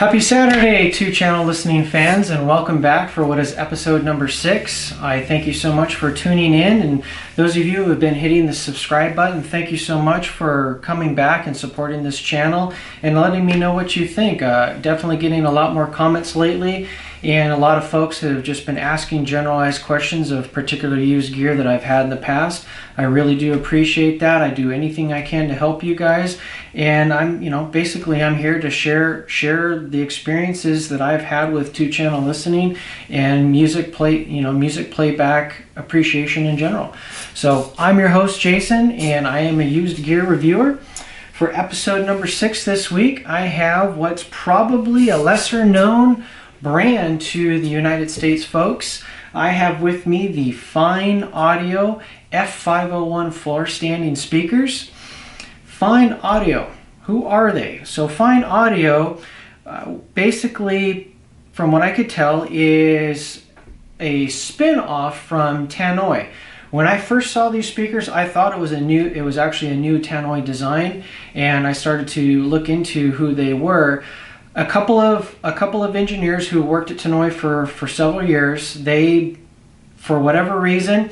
Happy Saturday, two-channel listening fans, and welcome back for what is episode number 6. I thank you so much for tuning in, and those of you who have been hitting the subscribe button, thank you so much for coming back and supporting this channel and letting me know what you think. Definitely getting a lot more comments lately, and a lot of folks have just been asking generalized questions of particular used gear that I've had in the past. I really do appreciate that. I do anything I can to help you guys, and basically I'm here to share the experiences that I've had with two-channel listening and music playback appreciation in general. So I'm your host Jason, and I am a used gear reviewer. For episode number 6 this week, I have what's probably a lesser known brand to the United States folks. I have with me the Fyne Audio F501 Floorstanding speakers. Fyne Audio, who are they? So Fyne Audio, basically, from what I could tell, is a spin-off from Tannoy. When I first saw these speakers, I thought it was actually a new Tannoy design, and I started to look into who they were. A couple of engineers who worked at Tannoy for several years, they, for whatever reason,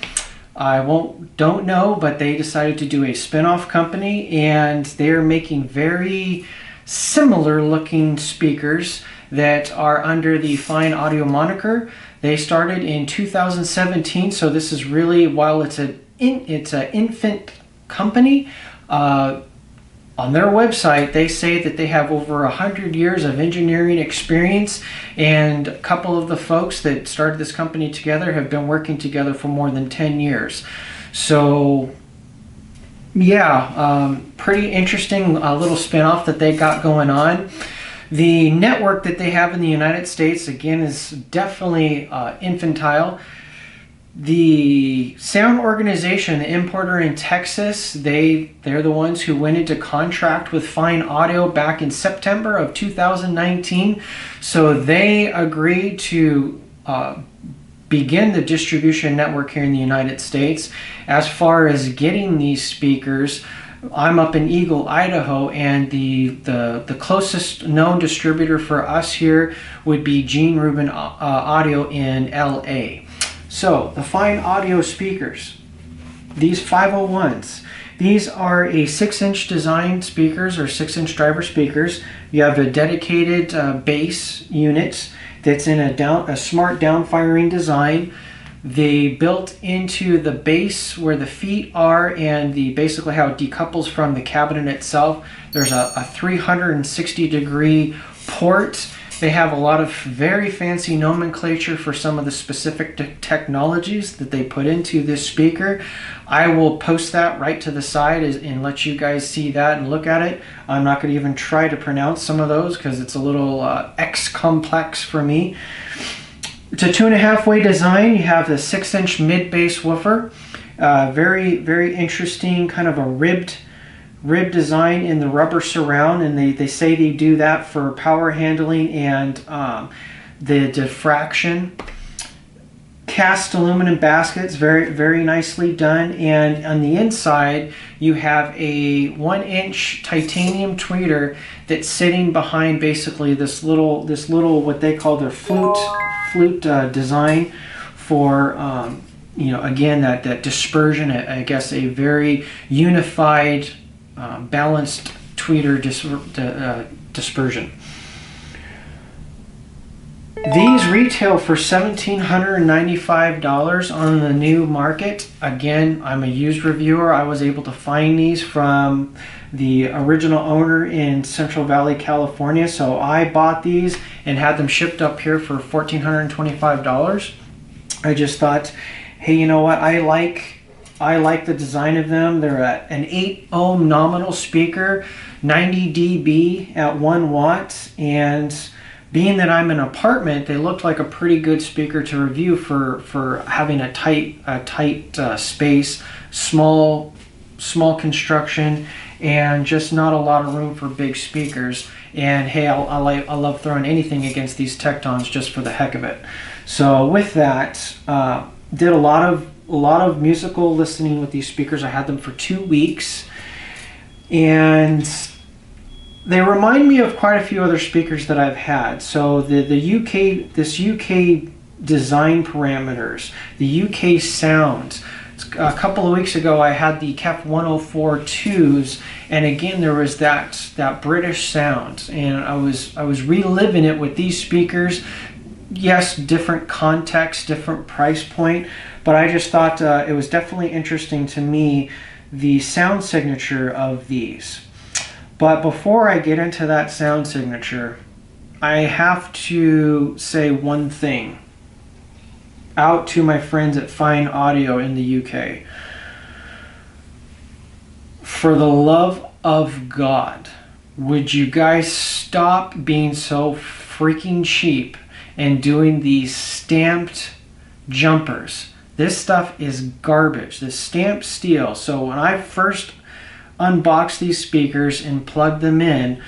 don't know, but they decided to do a spin-off company, and they're making very similar looking speakers that are under the Fyne Audio moniker. They started in 2017, so this is really, while it's an infant company, on their website they say that they have over 100 years of engineering experience, and a couple of the folks that started this company together have been working together for more than 10 years. So yeah, pretty interesting little spin-off that they got going on. The network that they have in the United States, again, is definitely infantile. The sound organization, the importer in Texas, they're the ones who went into contract with Fyne Audio back in September of 2019. So they agreed to begin the distribution network here in the United States. As far as getting these speakers, I'm up in Eagle, Idaho, and the closest known distributor for us here would be Gene Rubin Audio in LA. So the Fyne Audio speakers, these 501s, these are a 6-inch design speakers, or 6-inch driver speakers. You have a dedicated bass unit that's in a smart down-firing design. They built into the base where the feet are, and basically how it decouples from the cabinet itself. There's a 360-degree port. They have a lot of very fancy nomenclature for some of the specific technologies that they put into this speaker. I will post that right to the side and let you guys see that and look at it. I'm not going to even try to pronounce some of those because it's a little X-complex for me. It's a 2.5-way design. You have the 6-inch mid-bass woofer. Very, very interesting, kind of a ribbed design in the rubber surround, and they say they do that for power handling and the diffraction. Cast aluminum baskets, very, very nicely done, and on the inside you have a 1-inch titanium tweeter that's sitting behind basically this little what they call their flute design for again that dispersion. I guess a very unified balanced tweeter dispersion. These retail for $1,795 on the new market. Again, I'm a used reviewer. I was able to find these from the original owner in Central Valley, California. So I bought these and had them shipped up here for $1,425. I just thought, hey, you know what? I like the design of them. They're an 8-ohm nominal speaker, 90 dB at 1 watt, and being that I'm in an apartment, they looked like a pretty good speaker to review for having a tight space, small construction, and just not a lot of room for big speakers. And hey, I love throwing anything against these Tektons just for the heck of it. So with that, did a lot of musical listening with these speakers. I had them for 2 weeks, and they remind me of quite a few other speakers that I've had. So this UK design parameters, the UK sounds. A couple of weeks ago I had the F501 2s, and again there was that British sound, and I was reliving it with these speakers. Yes, different context, different price point, but I just thought it was definitely interesting to me, the sound signature of these. But before I get into that sound signature, I have to say one thing out to my friends at Fyne Audio in the UK. For the love of God, would you guys stop being so freaking cheap and doing these stamped jumpers? This stuff is garbage. This stamped steel. So when I first unboxed these speakers and plugged them in,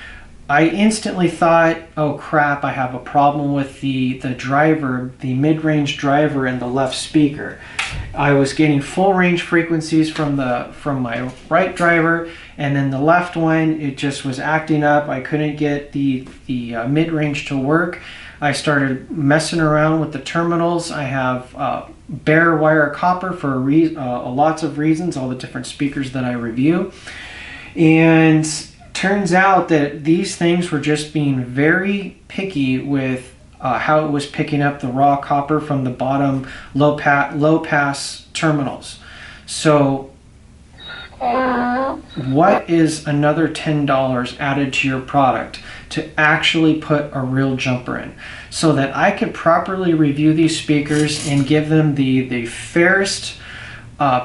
I instantly thought, oh crap, I have a problem with the driver, the mid-range driver in the left speaker. I was getting full range frequencies from my right driver, and then the left one, it just was acting up. I couldn't get the mid-range to work. I started messing around with the terminals. I have bare wire copper for lots of reasons, all the different speakers that I review. And turns out that these things were just being very picky with how it was picking up the raw copper from the bottom low pass terminals. So what is another $10 added to your product to actually put a real jumper in, so that I could properly review these speakers and give them the fairest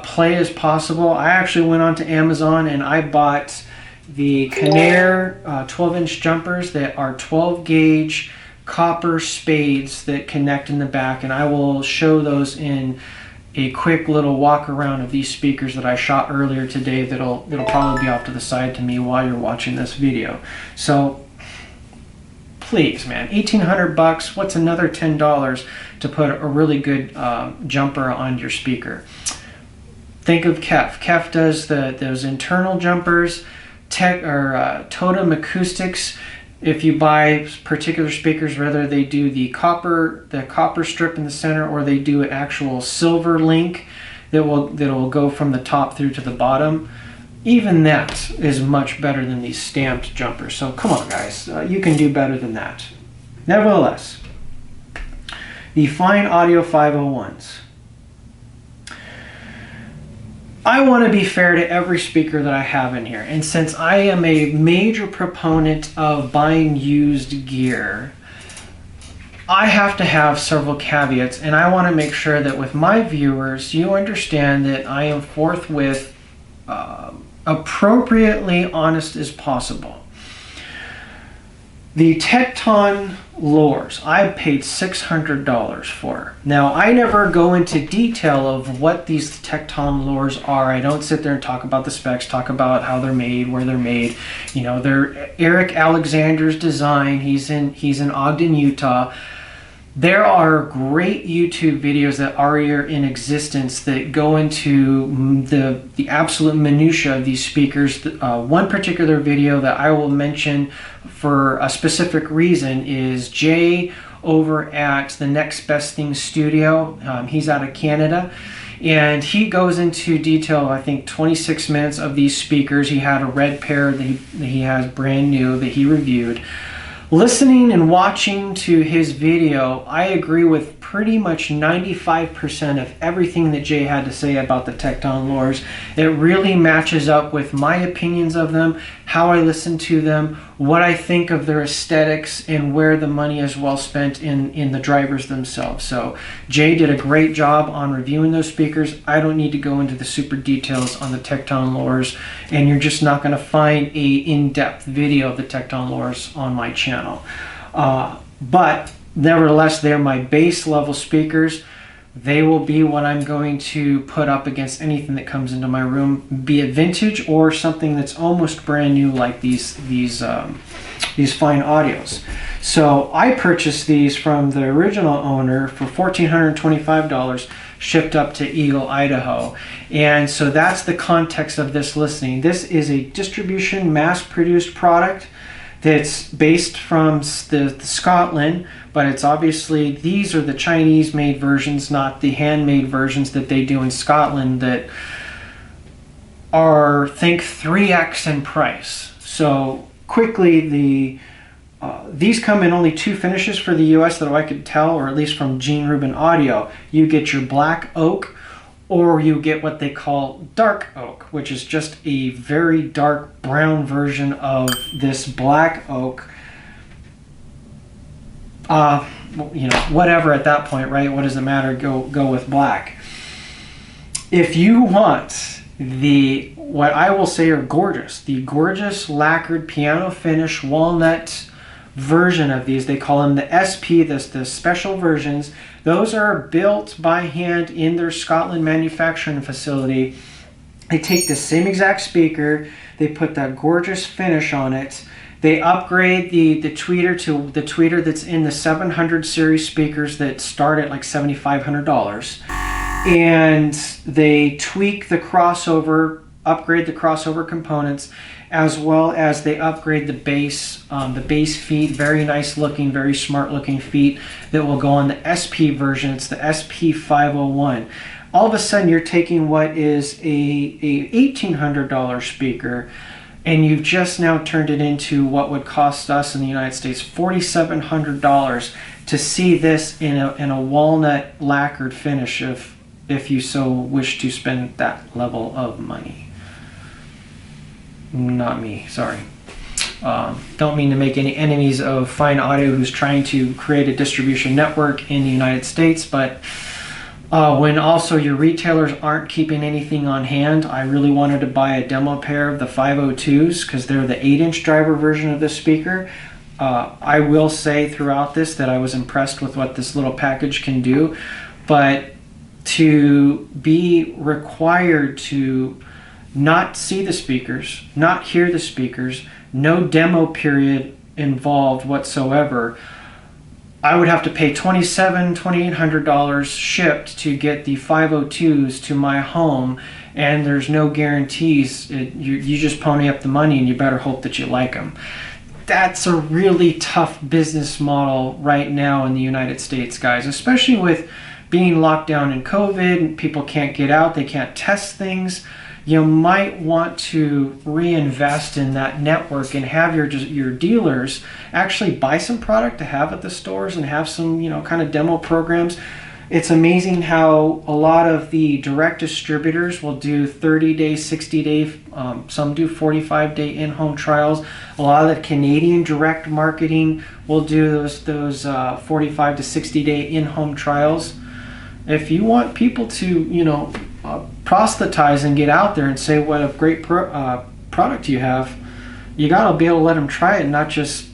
play as possible? I actually went onto Amazon and I bought the Conair 12-inch jumpers that are 12 gauge copper spades that connect in the back, and I will show those in a quick little walk around of these speakers that I shot earlier today. That'll probably be off to the side to me while you're watching this video. So please, man, 1,800 bucks. What's another $10 to put a really good jumper on your speaker? Think of Kef. Kef does those internal jumpers. Totem Acoustics, if you buy particular speakers, whether they do the copper strip in the center or they do an actual silver link that will go from the top through to the bottom, even that is much better than these stamped jumpers. So come on guys, you can do better than that. Nevertheless, the Fyne Audio 501s. I want to be fair to every speaker that I have in here, and since I am a major proponent of buying used gear, I have to have several caveats, and I want to make sure that with my viewers, you understand that I am forthwith appropriately honest as possible. The Tekton Lores, I paid $600 for. Now, I never go into detail of what these Tekton Lores are. I don't sit there and talk about the specs, talk about how they're made, where they're made. You know, they're Eric Alexander's design. He's in Ogden, Utah. There are great YouTube videos that are in existence that go into the absolute minutia of these speakers. One particular video that I will mention for a specific reason is Jay over at the Next Best Thing Studio. He's out of Canada, and he goes into detail, I think 26 minutes of these speakers. He had a red pair that he has brand new that he reviewed. Listening and watching to his video, I agree with pretty much 95% of everything that Jay had to say about the Tekton Lores. It really matches up with my opinions of them, how I listen to them, what I think of their aesthetics, and where the money is well spent in the drivers themselves. So Jay did a great job on reviewing those speakers. I don't need to go into the super details on the Tekton Lores, and you're just not going to find a in-depth video of the Tekton Lores on my channel. But nevertheless, they're my base level speakers. They will be what I'm going to put up against anything that comes into my room, be it vintage or something that's almost brand new like these Fyne Audios. So I purchased these from the original owner for $1,425, shipped up to Eagle, Idaho. And so that's the context of this listening. This is a distribution mass-produced product. that's based from the Scotland, but it's obviously, these are the Chinese made versions, not the handmade versions that they do in Scotland that are, think 3x in price. So quickly, these come in only 2 finishes for the US that I could tell, or at least from Gene Rubin Audio. You get your black oak, or you get what they call dark oak, which is just a very dark brown version of this black oak. You know, whatever at that point, right? What does it matter? Go with black. If you want the, what I will say are gorgeous, the gorgeous lacquered piano finish walnut version of these, they call them the SP, the special versions. Those are built by hand in their Scotland manufacturing facility. They take the same exact speaker, they put that gorgeous finish on it. They upgrade the tweeter to the tweeter that's in the 700 series speakers that start at like $7,500. And they tweak the crossover, upgrade the crossover components, as well as they upgrade the bass feet, very nice looking, very smart looking feet that will go on the SP version. It's the SP-501. All of a sudden you're taking what is a $1,800 speaker, and you've just now turned it into what would cost us in the United States $4,700 to see this in a walnut lacquered finish, if you so wish to spend that level of money. Not me, sorry. Don't mean to make any enemies of Fyne Audio, who's trying to create a distribution network in the United States, but when also your retailers aren't keeping anything on hand, I really wanted to buy a demo pair of the 502s because they're the 8-inch driver version of this speaker. I will say throughout this that I was impressed with what this little package can do, but to be required to not see the speakers, not hear the speakers, no demo period involved whatsoever, I would have to pay $2,800 shipped to get the 502s to my home, and there's no guarantees. You just pony up the money and you better hope that you like them. That's a really tough business model right now in the United States, guys, especially with being locked down in COVID and people can't get out, they can't test things. You might want to reinvest in that network and have your dealers actually buy some product to have at the stores and have some, you know, kind of demo programs. It's amazing how a lot of the direct distributors will do 30-day, 60-day, some do 45-day in-home trials. A lot of the Canadian direct marketing will do those 45 to 60-day in-home trials. If you want people to, you know, proselytize and get out there and say what a great product you have, you gotta be able to let them try it and not just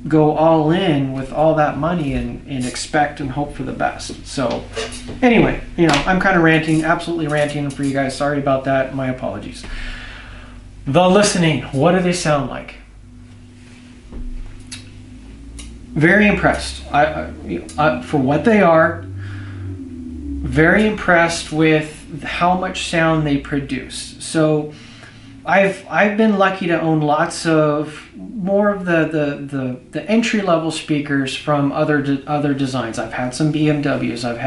go all in with all that money and expect and hope for the best. So anyway, you know, I'm kind of ranting, absolutely ranting for you guys. Sorry about that, my apologies. The listening, what do they sound like? Very impressed. For what they are, very impressed with how much sound they produce. So I've been lucky to own lots of more of the entry-level speakers from other designs. I've had some BMWs, I've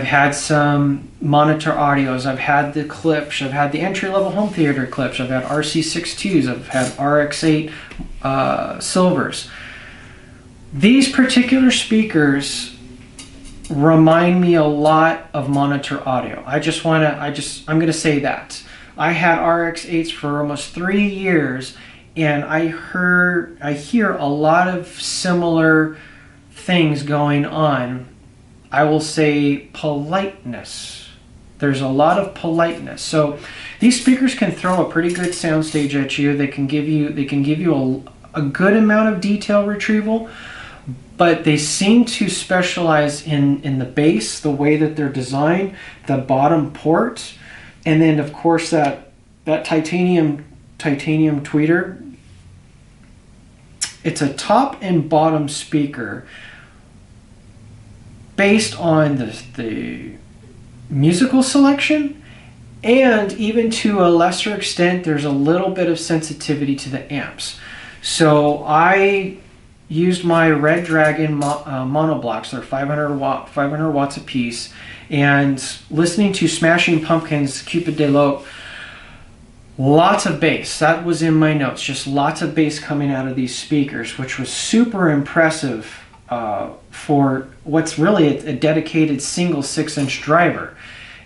had some monitor audios, I've had the clips, I've had the entry-level home theater clips, I've had RC62s, I've had RX8 silvers. These particular speakers remind me a lot of monitor audio. I'm gonna say that. I had RX8s for almost 3 years, and I hear a lot of similar things going on. I will say politeness. There's a lot of politeness. So these speakers can throw a pretty good soundstage at you. They can give you a good amount of detail retrieval, but they seem to specialize in the bass, the way that they're designed, the bottom port, and then of course that titanium tweeter. It's a top and bottom speaker based on the musical selection, and even to a lesser extent there's a little bit of sensitivity to the amps. So I used my Red Dragon monoblocks. They're 500 watts a piece. And listening to Smashing Pumpkins' Cupid de Locke, lots of bass. That was in my notes. Just lots of bass coming out of these speakers, which was super impressive for what's really a dedicated single 6-inch driver.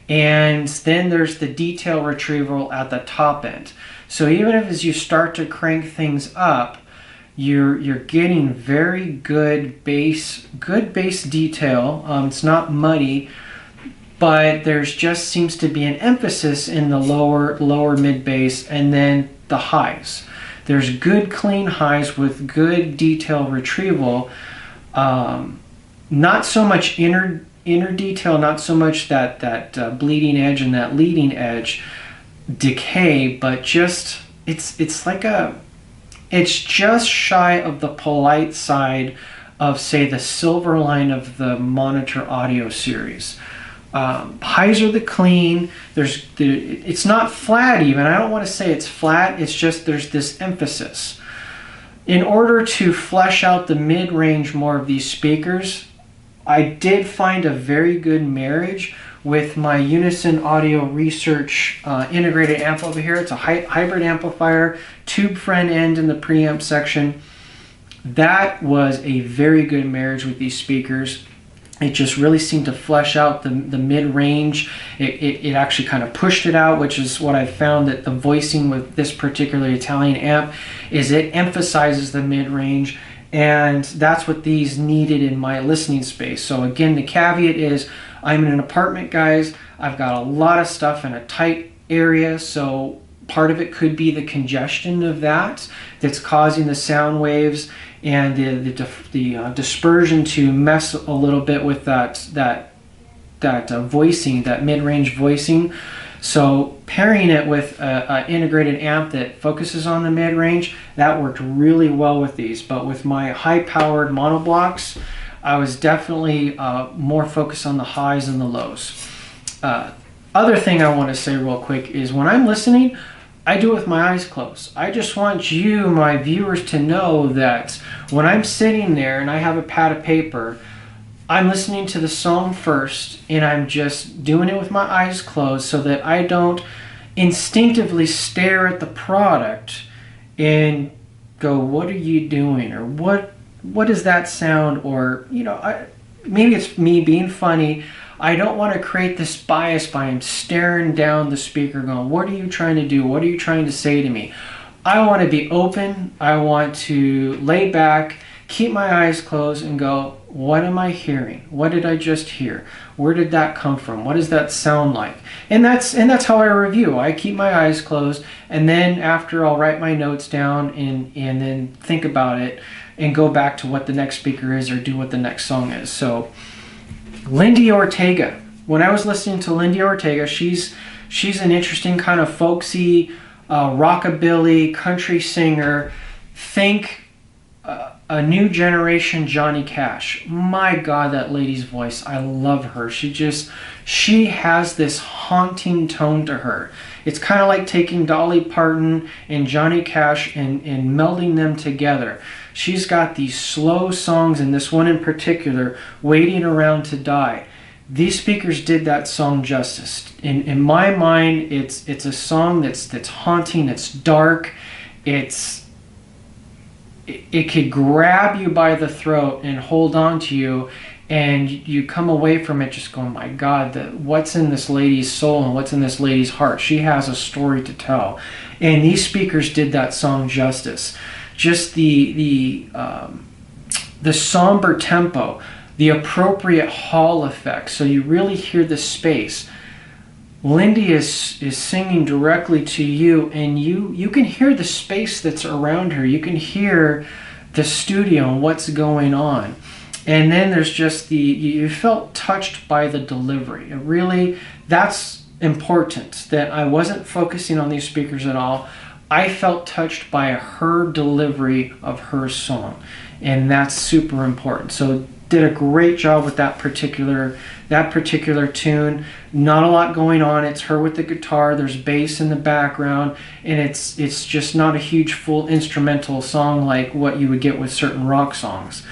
And then there's the detail retrieval at the top end. So even if as you start to crank things up, you're getting very good bass detail. It's not muddy, but there's just seems to be an emphasis in the lower mid bass and then the highs. There's good clean highs with good detail retrieval. Not so much inner detail, not so much that bleeding edge and that leading edge decay, but just it's just shy of the polite side of, say, the Silverline of the Monitor Audio series. Highs are the clean. It's not flat even. I don't want to say it's flat. It's just there's this emphasis. In order to flesh out the mid-range more of these speakers, I did find a very good marriage with my Unison Audio Research integrated amp over here. It's a hybrid amplifier, tube front end in the preamp section. That was a very good marriage with these speakers. It just really seemed to flesh out the mid-range. It actually kind of pushed it out, which is what I found that the voicing with this particular Italian amp is it emphasizes the mid-range, and that's what these needed in my listening space. So again, the caveat is I'm in an apartment, guys. I've got a lot of stuff in a tight area, so part of it could be the congestion of that's causing the sound waves and the dispersion to mess a little bit with that voicing, that mid-range voicing. So pairing it with an integrated amp that focuses on the mid-range, that worked really well with these. But with my high-powered monoblocks, I was definitely more focused on the highs and the lows. Other thing I want to say real quick is when I'm listening, I do it with my eyes closed. I just want you, my viewers, to know that when I'm sitting there and I have a pad of paper, I'm listening to the song first and I'm just doing it with my eyes closed so that I don't instinctively stare at the product and go, what are you doing? Or what does that sound? Or, you know, maybe it's me being funny. I don't want to create this bias by staring down the speaker going, what are you trying to do? What are you trying to say to me? I want to be open. I want to lay back, keep my eyes closed and go, what am I hearing? What did I just hear? Where did that come from? What does that sound like? And that's how I review. I keep my eyes closed, and then after I'll write my notes down and then think about it and go back to what the next speaker is or do what the next song is. So Lindi Ortega. When I was listening to Lindi Ortega, she's an interesting kind of folksy, rockabilly, country singer. Think a new generation Johnny Cash. My God, that lady's voice. I love her. She has this haunting tone to her. It's kind of like taking Dolly Parton and Johnny Cash and melding them together. She's got these slow songs, and this one in particular, Waiting Around to Die. These speakers did that song justice. In my mind, it's a song that's haunting, it's dark, it could grab you by the throat and hold on to you, and you come away from it just going, my God, what's in this lady's soul and what's in this lady's heart? She has a story to tell. And these speakers did that song justice. Just the somber tempo, the appropriate hall effect, so you really hear the space. Lindi is singing directly to you, and you can hear the space that's around her. You can hear the studio and what's going on. And then there's just you felt touched by the delivery. It really, that's important, that I wasn't focusing on these speakers at all. I felt touched by her delivery of her song, and that's super important. So did a great job with that particular tune. Not a lot going on. It's her with the guitar. There's bass in the background, and it's just not a huge full instrumental song like what you would get with certain rock songs.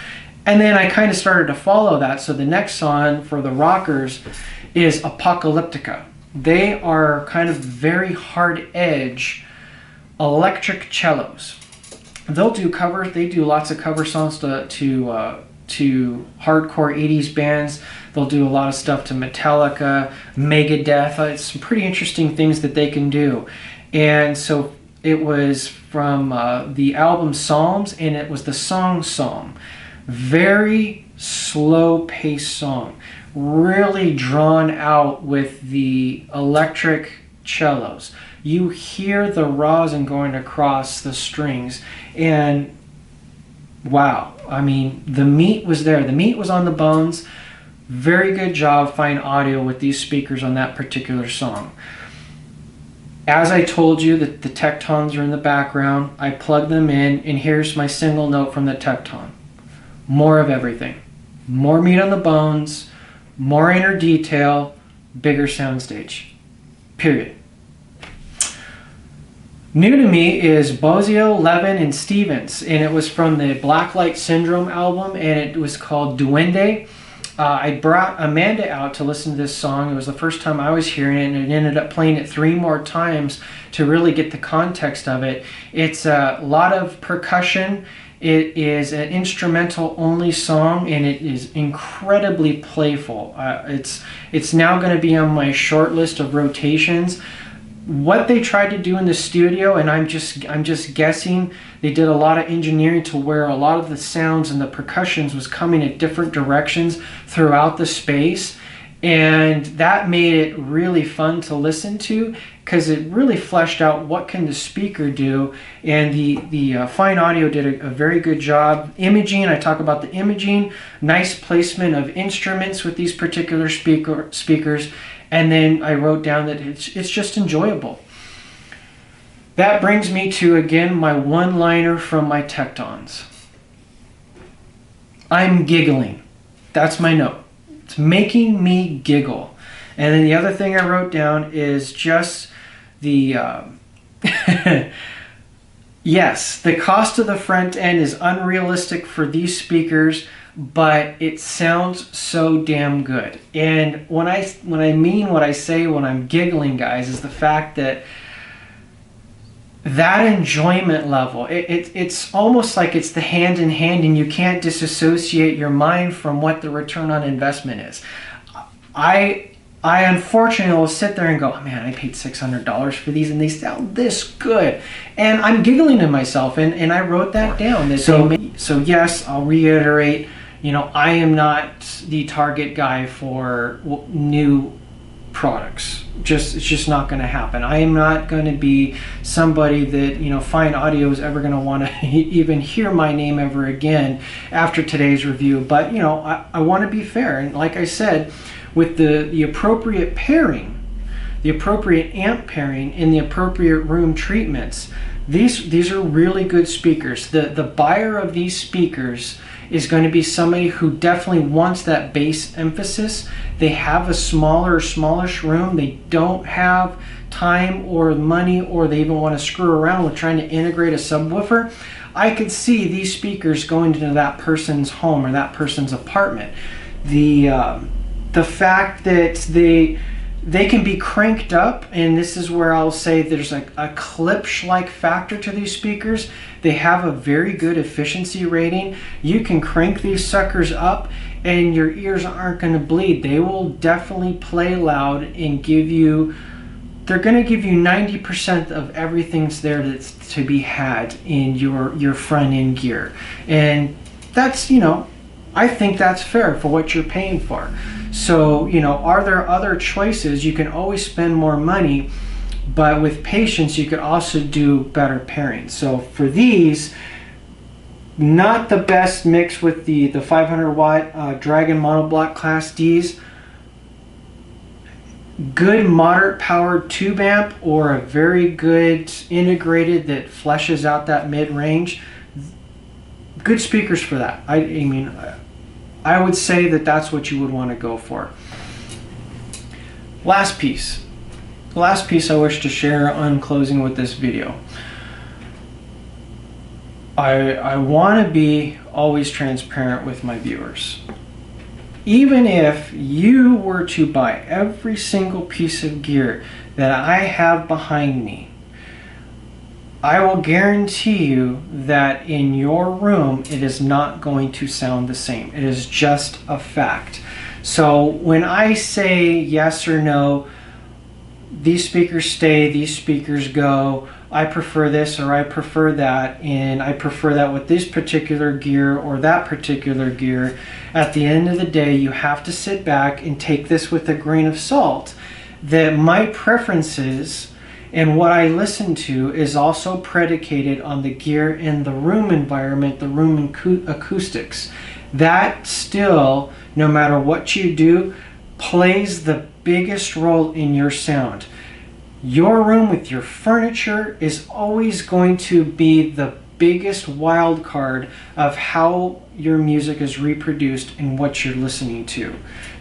And then I kind of started to follow that. So the next song for the rockers is Apocalyptica. They are kind of very hard edge electric cellos. They'll do covers. They do lots of cover songs to hardcore 80s bands. They'll do a lot of stuff to Metallica, Megadeth. It's some pretty interesting things that they can do. And so it was from the album Psalms, and it was the song Psalm. Very slow-paced song. Really drawn out with the electric cellos. You hear the rosin going across the strings, and wow. I mean, the meat was there. The meat was on the bones. Very good job, Fyne Audio, with these speakers on that particular song. As I told you, that the Tektons are in the background. I plugged them in, and here's my single note from the Tekton. More of everything. More meat on the bones, more inner detail, bigger soundstage. Period. New to me is Bozzio, Levin, and Stevens, and it was from the Blacklight Syndrome album, and it was called Duende. I brought Amanda out to listen to this song. It was the first time I was hearing it, and it ended up playing it 3 more times to really get the context of it. It's a lot of percussion. It is an instrumental only song, and it is incredibly playful. It's now going to be on my short list of rotations. What they tried to do in the studio, and I'm just guessing, they did a lot of engineering to where a lot of the sounds and the percussions was coming at different directions throughout the space, and that made it really fun to listen to because it really fleshed out what can the speaker do. And the Fyne Audio did a very good job. Imaging, I talk about the imaging, nice placement of instruments with these particular speakers. And then I wrote down that it's just enjoyable. That brings me to, again, my one-liner from my Tektons. I'm giggling. That's my note. It's making me giggle. And then the other thing I wrote down is just the... yes, the cost of the front end is unrealistic for these speakers, but it sounds so damn good. And when I mean what I say when I'm giggling, guys, is the fact that that enjoyment level, it's almost like it's the hand in hand, and you can't disassociate your mind from what the return on investment is. I unfortunately will sit there and go, oh, man, I paid $600 for these and they sound this good. And I'm giggling to myself, and I wrote that down. So yes, I'll reiterate, you know, I am not the target guy for new products. It's just not going to happen. I am not going to be somebody that, you know, Fyne Audio is ever going to want to even hear my name ever again after today's review. But, you know, I want to be fair. And like I said, with the appropriate pairing, the appropriate amp pairing, and the appropriate room treatments, these are really good speakers. The buyer of these speakers is going to be somebody who definitely wants that bass emphasis. They have a smallish room. They don't have time or money, or they even want to screw around with trying to integrate a subwoofer. I could see these speakers going into that person's home or that person's apartment. The fact that they can be cranked up, and this is where I'll say there's a Klipsch-like factor to these speakers. They have a very good efficiency rating. You can crank these suckers up and your ears aren't going to bleed. They will definitely play loud and they're going to give you 90% of everything's there that's to be had in your front end gear. And that's, you know, I think that's fair for what you're paying for. So, you know, are there other choices? You can always spend more money, but with patience, you could also do better pairings. So for these, not the best mix with the 500 watt Dragon monoblock Class Ds. Good moderate powered tube amp, or a very good integrated that fleshes out that mid range. Good speakers for that. I mean, I would say that that's what you would want to go for. Last piece. The last piece I wish to share on closing with this video. I want to be always transparent with my viewers. Even if you were to buy every single piece of gear that I have behind me, I will guarantee you that in your room it is not going to sound the same. It is just a fact. So when I say yes or no, these speakers stay, these speakers go, I prefer this or I prefer that, and I prefer that with this particular gear or that particular gear, at the end of the day you have to sit back and take this with a grain of salt, that my preferences and what I listen to is also predicated on the gear in the room environment, the room acoustics. That still, no matter what you do, plays the biggest role in your sound. Your room with your furniture is always going to be the biggest wild card of how your music is reproduced and what you're listening to.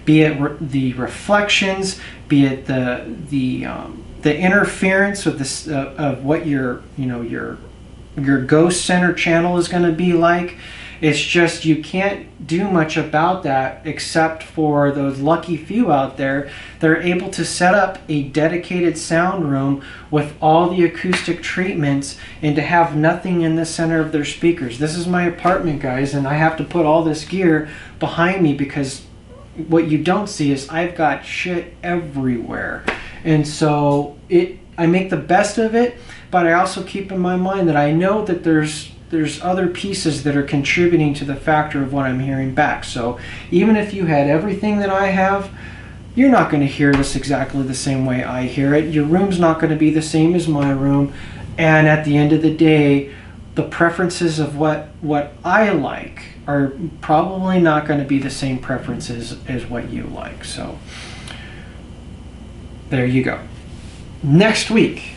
Be it the reflections, be it the interference with this of what your ghost center channel is going to be like. It's just you can't do much about that except for those lucky few out there that are able to set up a dedicated sound room with all the acoustic treatments and to have nothing in the center of their speakers. This is my apartment, guys, and I have to put all this gear behind me because what you don't see is I've got shit everywhere. And so I make the best of it, but I also keep in my mind that I know that there's other pieces that are contributing to the factor of what I'm hearing back. So even if you had everything that I have, you're not going to hear this exactly the same way I hear it. Your room's not going to be the same as my room. And at the end of the day, the preferences of what I like are probably not going to be the same preferences as what you like. So there you go. Next week,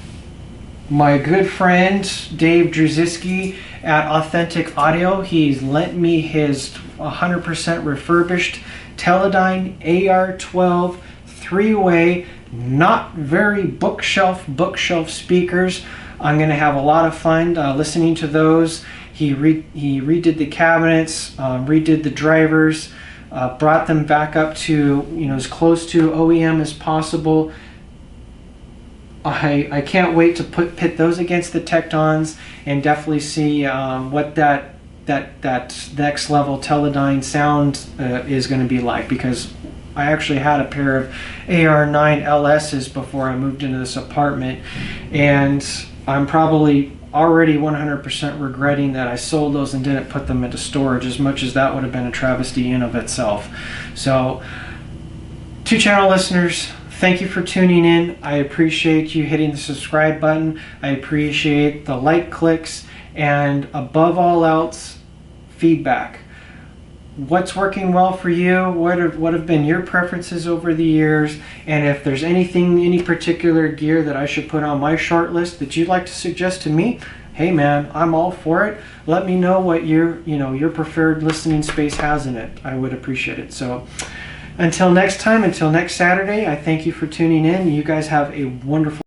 my good friend Dave Drzycki at Authentic Audio, he's lent me his 100% refurbished Teledyne AR12 three-way, not very bookshelf speakers. I'm going to have a lot of fun listening to those. He redid the cabinets, redid the drivers, brought them back up to as close to OEM as possible. I can't wait to pit those against the Tektons and definitely see what that next level Teledyne sound is going to be like, because I actually had a pair of AR9 LSs before I moved into this apartment, and I'm probably already 100% regretting that I sold those and didn't put them into storage, as much as that would have been a travesty in of itself. So, to channel listeners, thank you for tuning in. I appreciate you hitting the subscribe button. I appreciate the like clicks, and above all else, feedback. What's working well for you? What have been your preferences over the years? And if there's any particular gear that I should put on my short list that you'd like to suggest to me, hey man, I'm all for it. Let me know what your preferred listening space has in it. I would appreciate it. So until next time, until next Saturday, I thank you for tuning in. You guys have a wonderful